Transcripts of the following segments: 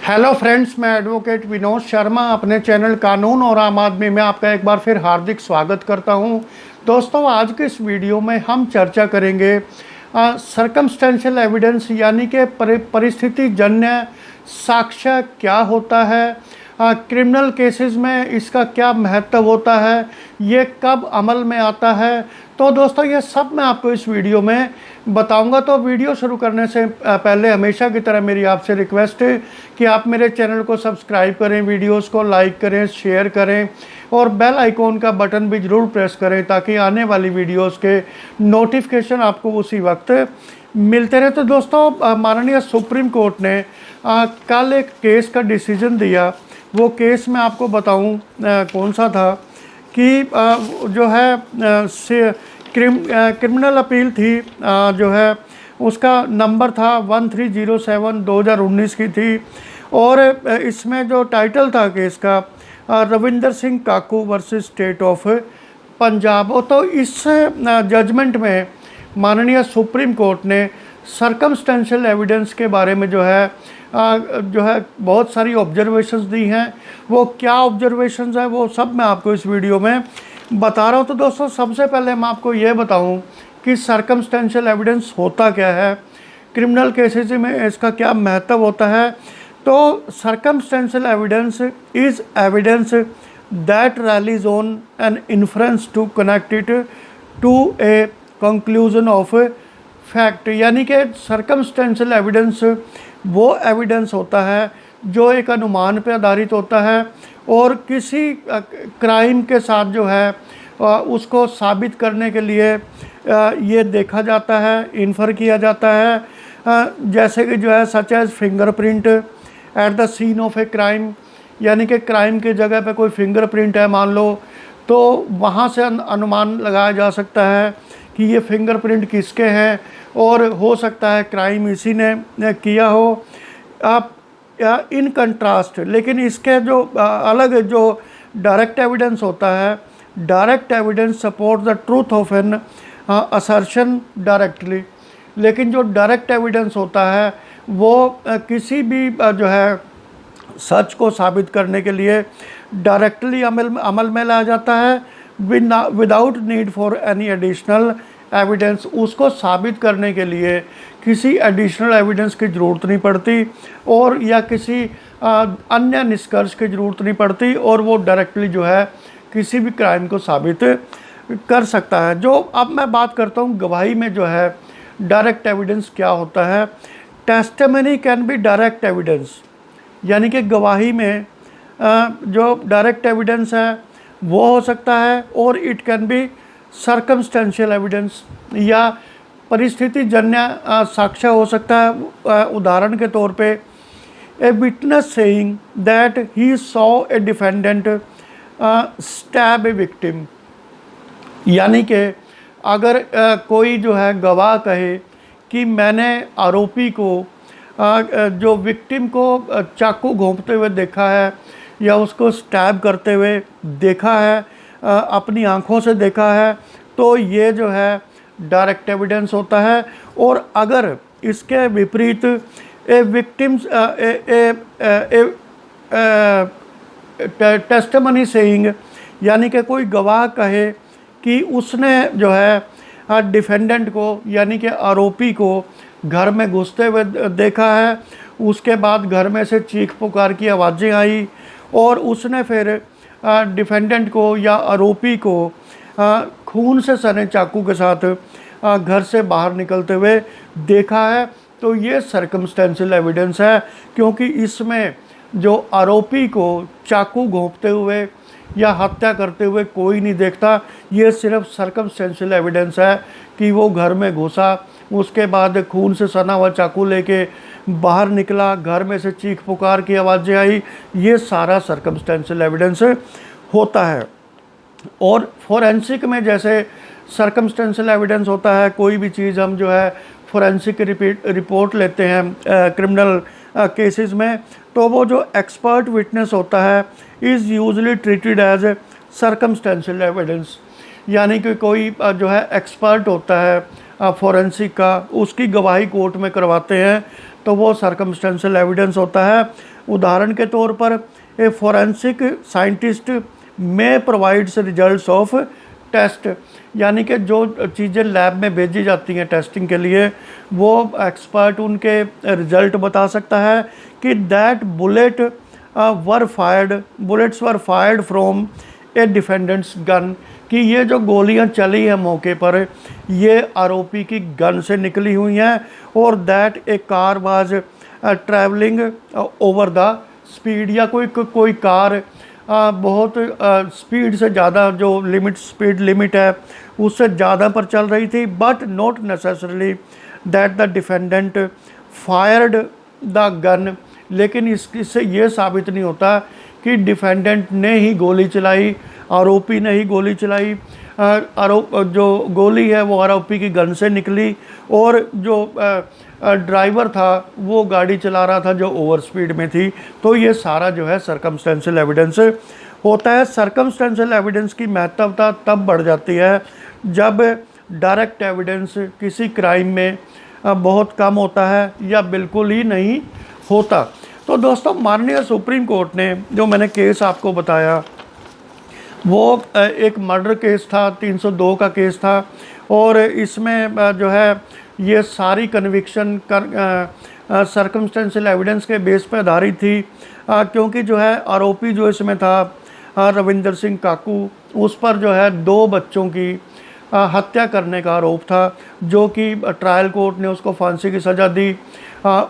Hello friends, मैं advocate Vinod Sharma अपने channel कानून और आम आदमी में आपका एक बार फिर हार्दिक स्वागत करता हूं। दोस्तों, आज के इस वीडियो में हम चर्चा करेंगे सरकमस्टेंशियल एविडेंस यानी कि परिस्थिति जन्य साक्ष्य क्या होता है, क्रिमिनल केसेस में इसका क्या महत्व होता है, ये कब अमल में आता है। तो दोस्तों, ये सब मैं आपको इस वीडियो में बताऊंगा। तो वीडियो शुरू करने से पहले हमेशा की तरह मेरी आपसे रिक्वेस्ट है कि आप मेरे चैनल को सब्सक्राइब करें, वीडियोस को लाइक करें, शेयर करें और बेल आइकॉन का बटन भी ज़रूर प्रेस करें ताकि आने वाली वीडियोस के नोटिफिकेशन आपको उसी वक्त मिलते रहे। तो दोस्तों, माननीय सुप्रीम कोर्ट ने कल एक केस का डिसीजन दिया। वो केस मैं आपको बताऊं कौन सा था कि जो है क्रिमिनल अपील थी, जो है उसका नंबर था 1307 2019 की थी। और इसमें जो टाइटल था केस का रविंदर सिंह काकू वर्सेस स्टेट ऑफ पंजाब। तो इस जजमेंट में माननीय सुप्रीम कोर्ट ने सरकमस्टेंशियल एविडेंस के बारे में जो है बहुत सारी ऑब्जर्वेशंस दी हैं। वो क्या ऑब्जर्वेशंस हैं वो सब मैं आपको इस वीडियो में बता रहा हूँ। तो दोस्तों, सबसे पहले मैं आपको ये बताऊँ कि सरकमस्टेंशियल एविडेंस होता क्या है, क्रिमिनल केसेस में इसका क्या महत्व होता है। तो circumstantial evidence is evidence that relies on an inference to connect it to a conclusion of fact. यानी कि सरकमस्टेंशियल एविडेंस वो एविडेंस होता है जो एक अनुमान पर आधारित होता है और किसी क्राइम के साथ जो है उसको साबित करने के लिए ये देखा जाता है, इन्फर किया जाता है। जैसे कि जो है such as fingerprint at the scene of a crime, यानी कि क्राइम की जगह पे कोई फिंगरप्रिंट है मान लो, तो वहाँ से अनुमान लगाया जा सकता है कि ये फिंगरप्रिंट किसके हैं और हो सकता है क्राइम इसी ने किया हो। आप इन कंट्रास्ट, लेकिन इसके जो अलग जो डायरेक्ट एविडेंस होता है, direct evidence support the truth of an assertion directly. लेकिन जो डायरेक्ट एविडेंस होता है वो किसी भी जो है सच को साबित करने के लिए डायरेक्टली अमल में लाया जाता है without need for any additional evidence. उसको साबित करने के लिए किसी एडिशनल एविडेंस की ज़रूरत नहीं पड़ती और या किसी अन्य निष्कर्ष की ज़रूरत नहीं पड़ती और वो डायरेक्टली जो है किसी भी क्राइम को साबित कर सकता है। जो अब मैं बात करता हूँ गवाही में जो है डायरेक्ट एविडेंस क्या होता है। Testimony can be direct evidence, यानी कि गवाही में जो डायरेक्ट एविडेंस है वो हो सकता है और it can be circumstantial evidence या परिस्थिति जन्य साक्ष्य हो सकता है। उदाहरण के तौर पे a witness saying that he saw a defendant stab a victim, यानी कि अगर कोई जो है गवाह कहे कि मैंने आरोपी को जो विक्टिम को चाकू घोंपते हुए देखा है या उसको स्टैब करते हुए देखा है, अपनी आँखों से देखा है, तो ये जो है डायरेक्ट एविडेंस होता है। और अगर इसके विपरीत ए विक्टिम्स टेस्टिमनी सेइंग, यानी कि कोई गवाह कहे कि उसने जो है डिफेंडेंट को यानी कि आरोपी को घर में घुसते हुए देखा है, उसके बाद घर में से चीख पुकार की आवाज़ें आई और उसने फिर डिफेंडेंट को या आरोपी को खून से सने चाकू के साथ घर से बाहर निकलते हुए देखा है, तो ये सरकमस्टेंशियल एविडेंस है। क्योंकि इसमें जो आरोपी को चाकू घोंपते हुए या हत्या करते हुए कोई नहीं देखता, ये सिर्फ सरकमस्टेंशियल एविडेंस है कि वो घर में घुसा, उसके बाद खून से सना हुआ चाकू लेके बाहर निकला, घर में से चीख पुकार की आवाज़ें आई, ये सारा सरकमस्टेंशियल एविडेंस होता है। और फोरेंसिक में जैसे सरकमस्टेंशियल एविडेंस होता है, कोई भी चीज़ हम जो है फोरेंसिक रिपोर्ट लेते हैं क्रिमिनल केसेस में, तो वो जो एक्सपर्ट विटनेस होता है is usually treated as circumstantial evidence. यानी कि कोई जो है एक्सपर्ट होता है फोरेंसिक का, उसकी गवाही कोर्ट में करवाते हैं तो वो सर्कमस्टेंशियल एविडेंस होता है। उदाहरण के तौर पर ए फोरेंसिक साइंटिस्ट में प्रोवाइड्स रिजल्ट्स ऑफ टेस्ट, यानी कि जो चीज़ें लैब में भेजी जाती हैं टेस्टिंग के लिए, वो एक्सपर्ट उनके रिजल्ट बता सकता है कि that bullets were fired from A defendants gun, कि ये जो गोलियां चली हैं मौके पर ये आरोपी की गन से निकली हुई हैं, और that A car was travelling over the speed, या कोई कार बहुत स्पीड से ज़्यादा, जो स्पीड लिमिट है उससे ज़्यादा पर चल रही थी, but not necessarily that the defendant fired the gun, लेकिन इससे ये साबित नहीं होता कि डिफेंडेंट ने ही गोली चलाई, आरोपी ने ही गोली चलाई। जो गोली है वो आरोपी की गन से निकली, और जो ड्राइवर था वो गाड़ी चला रहा था जो ओवर स्पीड में थी। तो ये सारा जो है सर्कमस्टेंशियल एविडेंस होता है। सर्कमस्टेंशियल एविडेंस की महत्वता तब बढ़ जाती है जब डायरेक्ट एविडेंस किसी क्राइम में बहुत कम होता है या बिल्कुल ही नहीं होता। तो दोस्तों, माननीय सुप्रीम कोर्ट ने जो मैंने केस आपको बताया वो एक मर्डर केस था, 302 का केस था, और इसमें जो है ये सारी कन्विक्शन सर्कमस्टेंशियल एविडेंस के बेस पर आधारित थी, क्योंकि जो है आरोपी जो इसमें था रविंदर सिंह काकू, उस पर जो है 2 बच्चों की हत्या करने का आरोप था, जो कि ट्रायल कोर्ट ने उसको फांसी की सज़ा दी।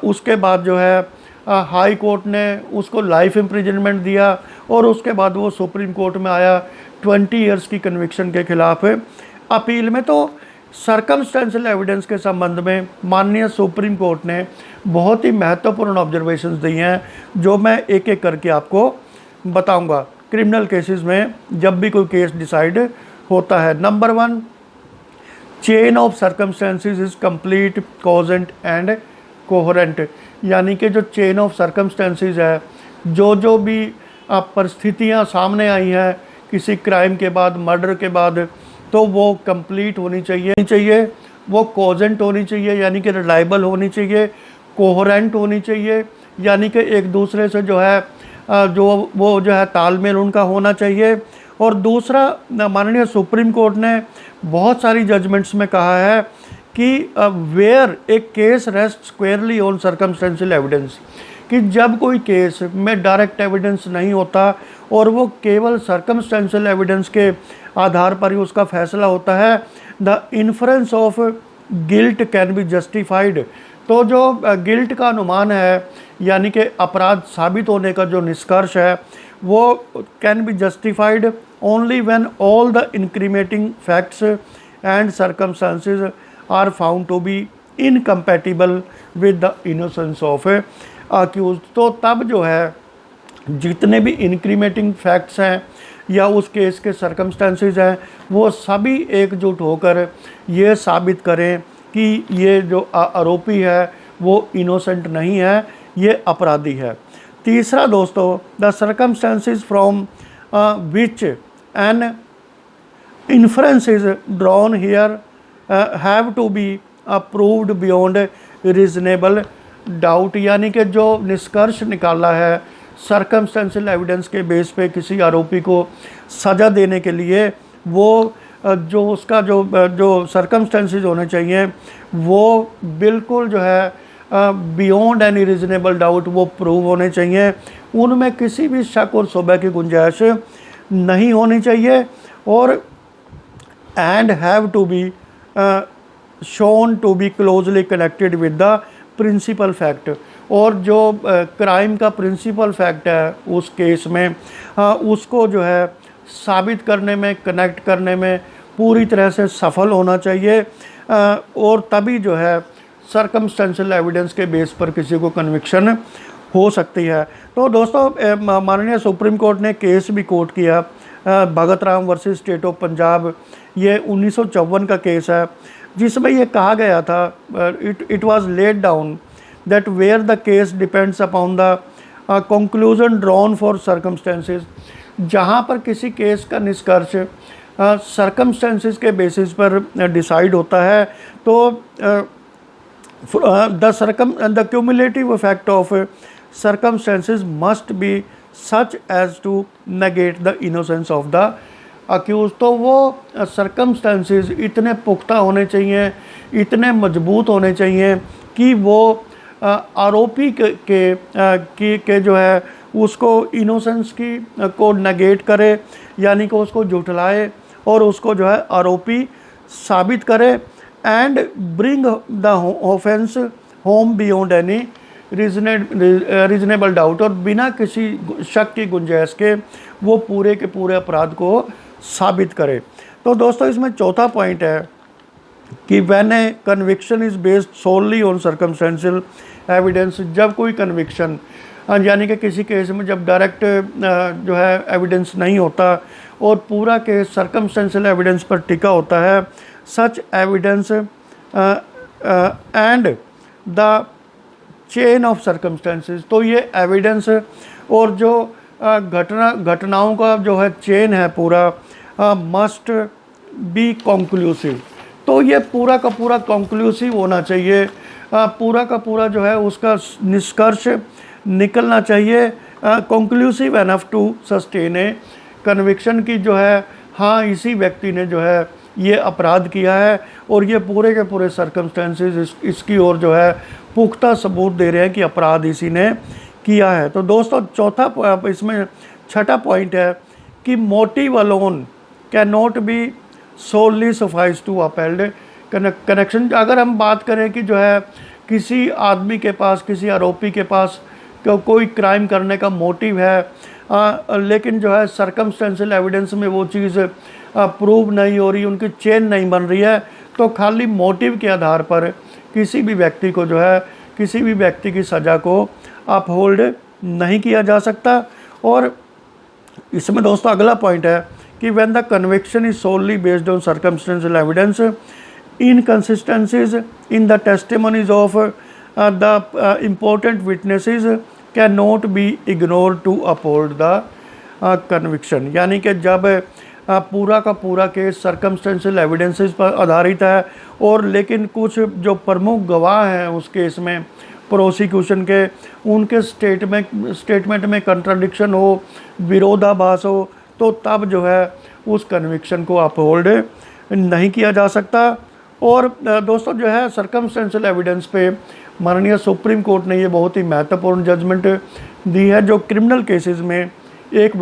उसके बाद जो है हाई कोर्ट ने उसको लाइफ इम्प्रिजनमेंट दिया, और उसके बाद वो सुप्रीम कोर्ट में आया 20 इयर्स की कन्विक्शन के खिलाफ अपील में। तो सर्कमस्टेंशियल एविडेंस के संबंध में माननीय सुप्रीम कोर्ट ने बहुत ही महत्वपूर्ण ऑब्जर्वेशंस दी हैं, जो मैं एक एक करके आपको बताऊंगा क्रिमिनल केसेस में जब भी कोई केस डिसाइड होता है। Number 1, chain of circumstances is complete, cogent and coherent, यानी कि जो चेन ऑफ सर्कमस्टेंसेस है, जो भी परिस्थितियां सामने आई हैं किसी क्राइम के बाद, मर्डर के बाद, तो वो कंप्लीट होनी चाहिए, वो कॉजेंट होनी चाहिए यानी कि रिलायबल होनी चाहिए, कोहेरेंट होनी चाहिए यानी कि एक दूसरे से जो है वो जो है तालमेल उनका होना चाहिए। और दूसरा, माननीय सुप्रीम कोर्ट ने बहुत सारी जजमेंट्स में कहा है कि where a case rest squarely on circumstantial evidence, कि जब कोई केस में डायरेक्ट एविडेंस नहीं होता और वो केवल सर्कमस्टेंशियल एविडेंस के आधार पर ही उसका फैसला होता है, the inference of guilt can be justified, तो जो गिल्ट का अनुमान है यानी कि अपराध साबित होने का जो निष्कर्ष है वो can be justified only when all the incriminating facts and circumstances are found to be incompatible with the innocence of accused. तो तब जो है जितने भी इंक्रीमेटिंग फैक्ट्स हैं या उस केस के सर्कमस्टेंसेस हैं वो सभी एकजुट होकर ये साबित करें कि ये जो आरोपी है वो इनोसेंट नहीं है, ये अपराधी है। तीसरा दोस्तों, the circumstances from which an inference is drawn here have to be approved beyond reasonable doubt, यानी कि जो निष्कर्ष निकाला है सर्कमस्टेंशियल एविडेंस के बेस पे किसी आरोपी को सज़ा देने के लिए, वो जो उसका जो सर्कमस्टेंसेस होने चाहिए वो बिल्कुल जो है बियॉन्ड एनी रीजनेबल डाउट वो प्रूव होने चाहिए, उनमें किसी भी शक और शुबह की गुंजाइश नहीं होनी चाहिए। और and have to be shown to be closely connected with the principal fact, और जो क्राइम का प्रिंसिपल फैक्ट है उस केस में उसको जो है साबित करने में, कनेक्ट करने में पूरी तरह से सफल होना चाहिए, और तभी जो है सर्कमस्टेंशियल एविडेंस के बेस पर किसी को कन्विक्शन हो सकती है। तो दोस्तों, माननीय सुप्रीम कोर्ट ने केस भी कोर्ट किया Bhagat Ram versus state of Punjab, ये 1954 का केस है, जिसमें ये कहा गया था it was laid down that where the case depends upon the conclusion drawn for circumstances, जहाँ पर किसी केस का निष्कर्ष सर्कमस्टेंसेस के बेसिस पर डिसाइड होता है, तो the cumulative effect of circumstances must be such as to negate the innocence of the accused। तो वो circumstances इतने पुख्ता होने चाहिए, इतने मजबूत होने चाहिए कि वो आरोपी के जो है उसको इनोसेंस की को नेगेट करे, यानी कि उसको झुठलाए और उसको जो है आरोपी साबित करे। And bring the offence home beyond any reasonable doubt, और बिना किसी शक की गुंजाइश के वो पूरे के पूरे अपराध को साबित करे। तो दोस्तों इसमें चौथा पॉइंट है कि when A conviction is based solely on circumstantial evidence, जब कोई कन्विक्शन यानी कि किसी केस में जब डायरेक्ट जो है एविडेंस नहीं होता और पूरा केस सर्कमस्टेंशियल एविडेंस पर टिका होता है, सच evidence and the chain of circumstances, तो ये एविडेंस और जो घटनाओं का जो है चेन है पूरा मस्ट बी कॉन्क्लूसिव। तो ये पूरा का पूरा कॉन्क्लूसिव होना चाहिए, पूरा का पूरा जो है उसका निष्कर्ष निकलना चाहिए, conclusive enough to sustain a conviction की जो है हाँ इसी व्यक्ति ने जो है ये अपराध किया है और ये पूरे के पूरे सर्कमस्टेंसेस इसकी ओर जो है पुख्ता सबूत दे रहे हैं कि अपराध इसी ने किया है। तो दोस्तों चौथा इसमें छठा पॉइंट है कि motive alone can not be solely suffice to upheld connection. अगर हम बात करें कि जो है किसी आदमी के पास, किसी आरोपी के पास कोई क्राइम करने का मोटिव है, लेकिन जो है सर्कमस्टेंशियल एविडेंस में वो चीज़ प्रूव नहीं हो रही, उनकी चेन नहीं बन रही है, तो खाली मोटिव के आधार पर किसी भी व्यक्ति को जो है किसी भी व्यक्ति की सज़ा को अपहोल्ड नहीं किया जा सकता। और इसमें दोस्तों अगला पॉइंट है कि when the conviction is solely based on circumstantial evidence, inconsistencies in the testimonies of the important witnesses cannot be ignored to uphold the conviction। यानी कि जब पूरा का पूरा केस सर्कमस्टेंशियल एविडेंसेस पर आधारित है और लेकिन कुछ जो प्रमुख गवाह हैं उस केस में प्रोसिक्यूशन के, उनके स्टेटमेंट में कंट्राडिक्शन हो, विरोधाभास हो, तो तब जो है उस कन्विक्शन को अपहोल्ड नहीं किया जा सकता। और दोस्तों जो है सर्कमस्टेंशियल एविडेंस पे माननीय सुप्रीम कोर्ट ने ये बहुत ही महत्वपूर्ण जजमेंट दी है, जो क्रिमिनल केसेस में एक